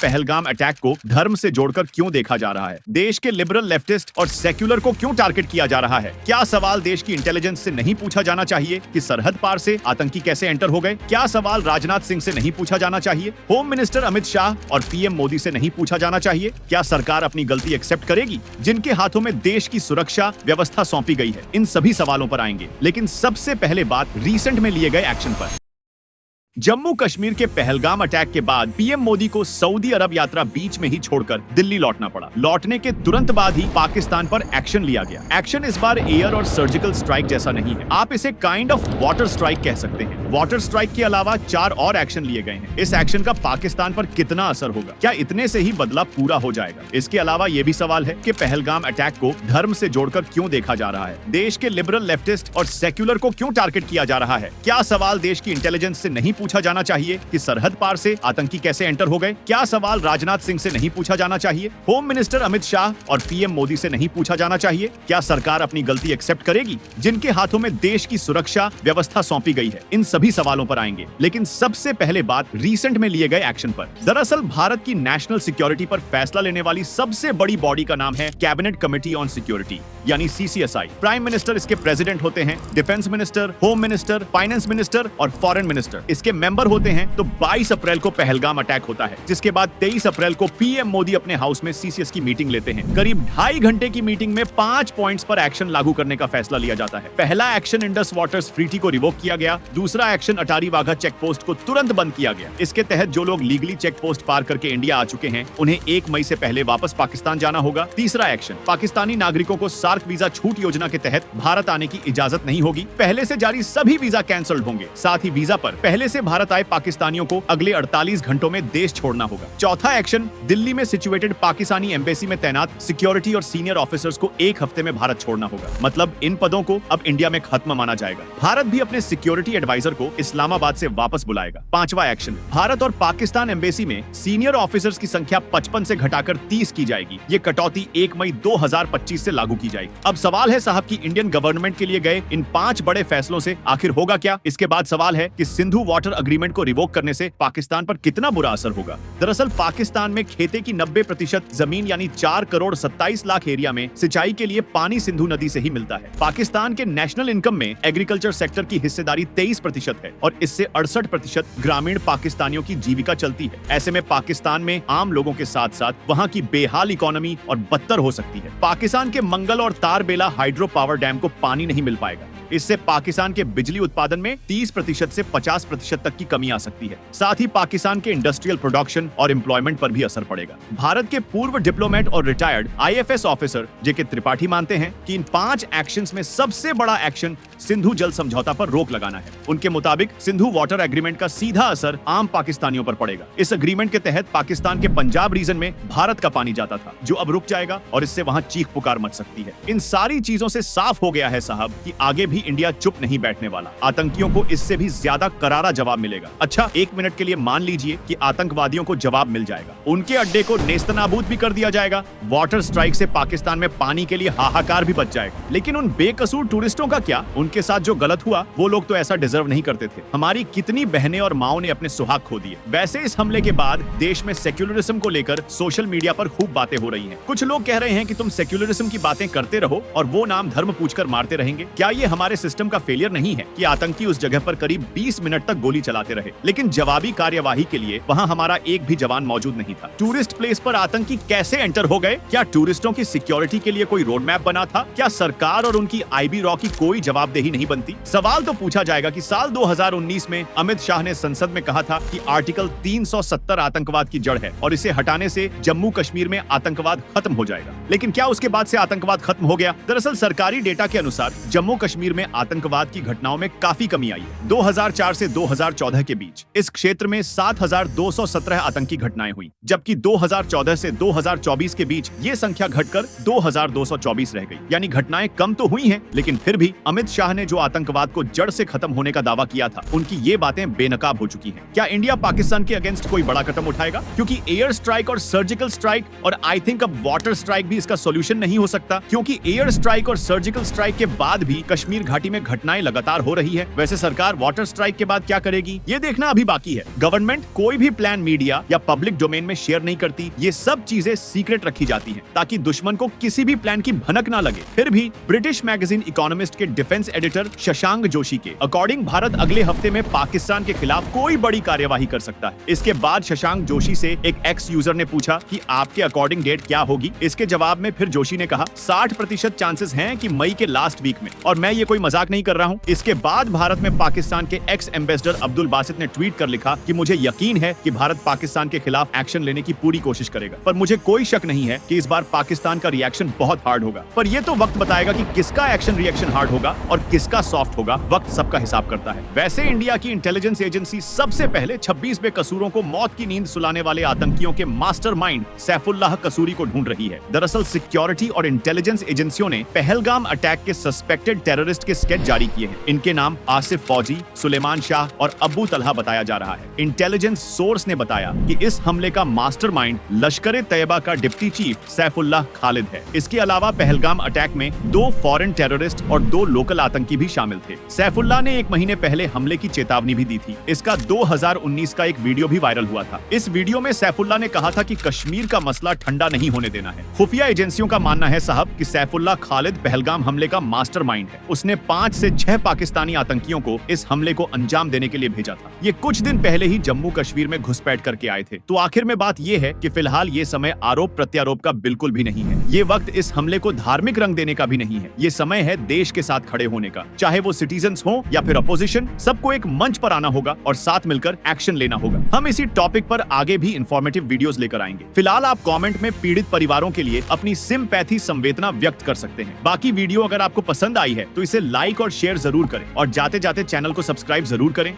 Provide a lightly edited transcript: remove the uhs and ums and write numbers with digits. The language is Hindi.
पहलगाम अटैक को धर्म से जोड़कर क्यों देखा जा रहा है? देश के लिबरल, लेफ्टिस्ट और सेक्युलर को क्यों टारगेट किया जा रहा है? क्या सवाल देश की इंटेलिजेंस से नहीं पूछा जाना चाहिए कि सरहद पार से आतंकी कैसे एंटर हो गए? क्या सवाल राजनाथ सिंह से नहीं पूछा जाना चाहिए? होम मिनिस्टर अमित शाह और पीएम मोदी से नहीं पूछा जाना चाहिए? क्या सरकार अपनी गलती एक्सेप्ट करेगी जिनके हाथों में देश की सुरक्षा व्यवस्था सौंपी गई है? इन सभी सवालों पर आएंगे, लेकिन सबसे पहले बात रिसेंट में लिए गए एक्शन पर। जम्मू कश्मीर के पहलगाम अटैक के बाद पीएम मोदी को सऊदी अरब यात्रा बीच में ही छोड़कर दिल्ली लौटना पड़ा। लौटने के तुरंत बाद ही पाकिस्तान पर एक्शन लिया गया। एक्शन इस बार एयर और सर्जिकल स्ट्राइक जैसा नहीं है, आप इसे काइंड ऑफ वाटर स्ट्राइक कह सकते हैं। वाटर स्ट्राइक के अलावा 4 और एक्शन लिए गए हैं। इस एक्शन का पाकिस्तान पर कितना असर होगा? क्या इतने से ही बदला पूरा हो जाएगा? इसके अलावा यह भी सवाल है कि पहलगाम अटैक को धर्म से जोड़कर क्यों देखा जा रहा है? देश के लिबरल, लेफ्टिस्ट और सेक्युलर को क्यों टारगेट किया जा रहा है? क्या सवाल देश की इंटेलिजेंस से नहीं पूछा जाना चाहिए कि सरहद पार से आतंकी कैसे एंटर हो गए? क्या सवाल राजनाथ सिंह से नहीं पूछा जाना चाहिए? होम मिनिस्टर अमित शाह और पीएम मोदी से नहीं पूछा जाना चाहिए? क्या सरकार अपनी गलती एक्सेप्ट करेगी जिनके हाथों में देश की सुरक्षा व्यवस्था सौंपी गई है? इन सभी सवालों पर आएंगे, लेकिन सबसे पहले बात रिसेंट में लिए गए एक्शन पर। दरअसल भारत की नेशनल सिक्योरिटी पर फैसला लेने वाली सबसे बड़ी बॉडी का नाम है कैबिनेट कमेटी ऑन सिक्योरिटी, यानी CCSI। प्राइम मिनिस्टर इसके प्रेसिडेंट होते हैं, defence minister, home minister, finance minister और फॉरेन मिनिस्टर इसके मेंबर होते हैं। तो 22 अप्रैल को पहलगाम अटैक होता है, जिसके बाद 23 अप्रैल को पीएम मोदी अपने हाउस में CCS की मीटिंग लेते हैं। करीब 2.5 घंटे की मीटिंग में 5 पॉइंट्स पर एक्शन लागू करने का फैसला लिया जाता है। पहला एक्शन, इंडस वाटर्स ट्रीटी को रिवोक किया गया। दूसरा action, Attari Wagah check post को तुरंत बंद किया गया। इसके तहत जो लोग लीगली चेक पोस्ट पार करके इंडिया आ चुके हैं, उन्हें 1 मई से पहले वापस पाकिस्तान जाना होगा। तीसरा एक्शन, पाकिस्तानी नागरिकों को सार्क वीजा छूट योजना के तहत भारत आने की इजाजत नहीं होगी। पहले से जारी सभी वीजा कैंसल्ड होंगे। साथ ही वीजा पर पहले से भारत आए पाकिस्तानियों को अगले 48 घंटों में देश छोड़ना होगा। चौथा एक्शन, दिल्ली में सिचुएटेड पाकिस्तानी एम्बेसी में तैनात सिक्योरिटी और सीनियर ऑफिसर्स को 1 हफ्ते में भारत छोड़ना होगा। मतलब इन पदों को अब इंडिया में खत्म माना जाएगा। भारत भी अपने सिक्योरिटी एडवाइजर को इस्लामाबाद से वापस बुलाएगा। पांचवा एक्शन, भारत और पाकिस्तान एम्बेसी में सीनियर ऑफिसर्स की संख्या 55 से घटाकर 30 की जाएगी। ये कटौती 1 मई 2025 से लागू की जाएगी। अब सवाल है साहब कि इंडियन गवर्नमेंट के लिए गए इन 5 बड़े फैसलों से आखिर होगा क्या? इसके बाद सवाल है कि सिंधु वाटर अग्रीमेंट को रिवोक करने से पाकिस्तान पर कितना बुरा असर होगा। दरअसल पाकिस्तान में खेते की 90% जमीन यानी 4 करोड़ 27 लाख एरिया में सिंचाई के लिए पानी सिंधु नदी से ही मिलता है। पाकिस्तान के नेशनल इनकम में एग्रीकल्चर सेक्टर की हिस्सेदारी 23% है और इससे 68% ग्रामीण पाकिस्तानियों की जीविका चलती है। ऐसे में पाकिस्तान में आम लोगों के साथ साथ वहाँ की बेहाल इकोनॉमी और बदतर हो सकती है। पाकिस्तान के मंगल और तारबेला हाइड्रो पावर डैम को पानी नहीं मिल पाएगा। इससे पाकिस्तान के बिजली उत्पादन में 30% से 50% तक की कमी आ सकती है। साथ ही पाकिस्तान के इंडस्ट्रियल प्रोडक्शन और एम्प्लॉयमेंट पर भी असर पड़ेगा। भारत के पूर्व डिप्लोमेट और retired IFS officer JK Tripathi मानते हैं कि इन 5 एक्शंस में सबसे बड़ा एक्शन सिंधु जल समझौता पर रोक लगाना है। उनके मुताबिक सिंधु वाटर एग्रीमेंट का सीधा असर आम पाकिस्तानियों पर पड़ेगा। इस एग्रीमेंट के तहत पाकिस्तान के पंजाब रीजन में भारत का पानी जाता था, जो अब रुक जाएगा और इससे वहां चीख पुकार मच सकती है। इन सारी चीजों से साफ हो गया है साहब कि आगे भी इंडिया चुप नहीं बैठने वाला। आतंकियों को इससे भी ज्यादा करारा जवाब मिलेगा। अच्छा, 1 मिनट के लिए मान लीजिए कि आतंकवादियों को जवाब मिल जाएगा, उनके अड्डे को नेस्तनाबूद भी कर दिया जाएगा। वाटर स्ट्राइक से पाकिस्तान में पानी के लिए हाहाकार भी बच जाएगा। लेकिन उन बेकसूर टूरिस्टों का क्या? उनके साथ जो गलत हुआ वो लोग तो ऐसा डिजर्व नहीं करते थे। हमारी कितनी बहनें और माओं ने अपने सुहाग खो दिए। वैसे इस हमले के बाद देश में सेक्युलरिज्म को लेकर सोशल मीडिया पर खूब बातें हो रही हैं। कुछ लोग कह रहे हैं कि तुम सेक्युलरिज्म की बातें करते रहो और वो नाम धर्म पूछकर मारते रहेंगे। क्या ये हमारे सिस्टम का फेलियर नहीं है कि आतंकी उस जगह पर करीब 20 मिनट तक गोली चलाते रहे, लेकिन जवाबी कार्यवाही के लिए वहां हमारा एक भी जवान मौजूद नहीं था? टूरिस्ट प्लेस पर आतंकी कैसे एंटर हो गए? क्या टूरिस्टों की सिक्योरिटी के लिए कोई रोड मैप बना था? क्या सरकार और उनकी IB रॉ की कोई जवाबदेही नहीं बनती? सवाल तो पूछा जाएगा कि साल 2019 में अमित शाह ने संसद में कहा था कि आर्टिकल 370 आतंकवाद की जड़ है और इसे हटाने से जम्मू कश्मीर में आतंकवाद खत्म हो जाएगा। लेकिन क्या उसके बाद से आतंकवाद खत्म हो गया? दरअसल सरकारी डेटा के अनुसार जम्मू कश्मीर में आतंकवाद की घटनाओं में काफी कमी आई है। 2004 से 2014 के बीच इस क्षेत्र में 7,217 आतंकी घटनाएं हुई, जबकि 2014 से 2024 के बीच ये संख्या घटकर 2,224 रह गई। यानी घटनाएं कम तो हुई हैं, लेकिन फिर भी अमित शाह ने जो आतंकवाद को जड़ से खत्म होने का दावा किया था, उनकी ये बातें बेनकाब हो चुकी हैं। क्या इंडिया पाकिस्तान के अगेंस्ट कोई बड़ा कदम उठाएगा? क्योंकि एयर स्ट्राइक और सर्जिकल स्ट्राइक और आई थिंक अब वाटर स्ट्राइक भी इसका सोल्यूशन नहीं हो सकता, क्योंकि एयर स्ट्राइक और सर्जिकल स्ट्राइक के बाद भी कश्मीर घाटी में घटनाएं लगातार हो रही है। वैसे सरकार वाटर स्ट्राइक के बाद क्या करेगी, ये देखना अभी बाकी है। गवर्नमेंट कोई भी प्लान मीडिया या पब्लिक डोमेन में शेयर नहीं करती। ये सब चीजें सीक्रेट रखी जाती हैं ताकि दुश्मन को किसी भी प्लान की भनक ना लगे। फिर भी ब्रिटिश मैगजीन इकोनॉमिस्ट के डिफेंस एडिटर शशांक जोशी के अकॉर्डिंग भारत अगले हफ्ते में पाकिस्तान के खिलाफ कोई बड़ी कार्यवाही कर सकता है। इसके बाद शशांक जोशी से एक एक्स यूजर ने पूछा कि आपके अकॉर्डिंग डेट क्या होगी। इसके जवाब में फिर जोशी ने कहा 60% चांसेस हैं कि मई के लास्ट वीक में, और मैं ये कोई मजाक नहीं कर रहा हूँ। इसके बाद भारत में पाकिस्तान के एक्स एम्बेसडर अब्दुल बासित ने ट्वीट कर लिखा कि मुझे यकीन है कि भारत पाकिस्तान के खिलाफ एक्शन लेने की पूरी कोशिश करेगा, पर मुझे कोई शक नहीं है कि इस बार पाकिस्तान का रिएक्शन बहुत हार्ड होगा। पर ये तो वक्त बताएगा कि किसका एक्शन रिएक्शन हार्ड होगा और किसका सॉफ्ट होगा। वक्त सबका हिसाब करता है। वैसे इंडिया की इंटेलिजेंस एजेंसी सबसे पहले 26 बेकसूरों को मौत की नींद सुलाने वाले आतंकियों के मास्टरमाइंड सैफुल्लाह कसूरी को ढूंढ रही है। दरअसल सिक्योरिटी और इंटेलिजेंस एजेंसियों ने पहलगाम अटैक के सस्पेक्टेड टेररिस्ट के स्केच जारी किए हैं। इनके नाम आसिफ फौजी, सुलेमान शाह और अब्बू तलहा बताया जा रहा है। इंटेलिजेंस सोर्स ने बताया कि इस हमले का मास्टरमाइंड लश्कर तैयबा का डिप्टी चीफ सैफुल्लाह खालिद है। इसके अलावा पहलगाम अटैक में 2 फॉरेन टेररिस्ट और 2 लोकल आतंकी भी शामिल थे। सैफुल्लाह ने 1 महीने पहले हमले की चेतावनी भी दी थी। इसका 2019 का एक वीडियो भी वायरल हुआ था। इस वीडियो में सैफुल्लाह ने कहा था कि कश्मीर का मसला ठंडा नहीं होने देना है। खुफिया एजेंसियों का मानना है साहब कि सैफुल्लाह खालिद पहलगाम हमले का मास्टरमाइंड है। उसने 5 से 6 पाकिस्तानी आतंकियों को इस हमले को अंजाम देने के लिए भेजा था। ये कुछ दिन पहले ही जम्मू कश्मीर में घुसपैठ करके आए थे। तो आखिर में बात ये है कि फिलहाल ये समय आरोप प्रत्यारोप का बिल्कुल भी नहीं है। ये वक्त इस हमले को धार्मिक रंग देने का भी नहीं है। ये समय है देश के साथ खड़े होने का। चाहे वो सिटीजन्स हो या फिर अपोजिशन, सबको एक मंच पर आना होगा और साथ मिलकर एक्शन लेना होगा। हम इसी टॉपिक पर आगे भी इंफॉर्मेटिव वीडियोस लेकर आएंगे। फिलहाल आप कमेंट में पीड़ित परिवारों के लिए अपनी सिंपैथी संवेदना व्यक्त कर सकते हैं। बाकी वीडियो अगर आपको पसंद आई है तो इसे लाइक और शेयर जरूर करें और जाते जाते चैनल को सब्सक्राइब जरूर करें।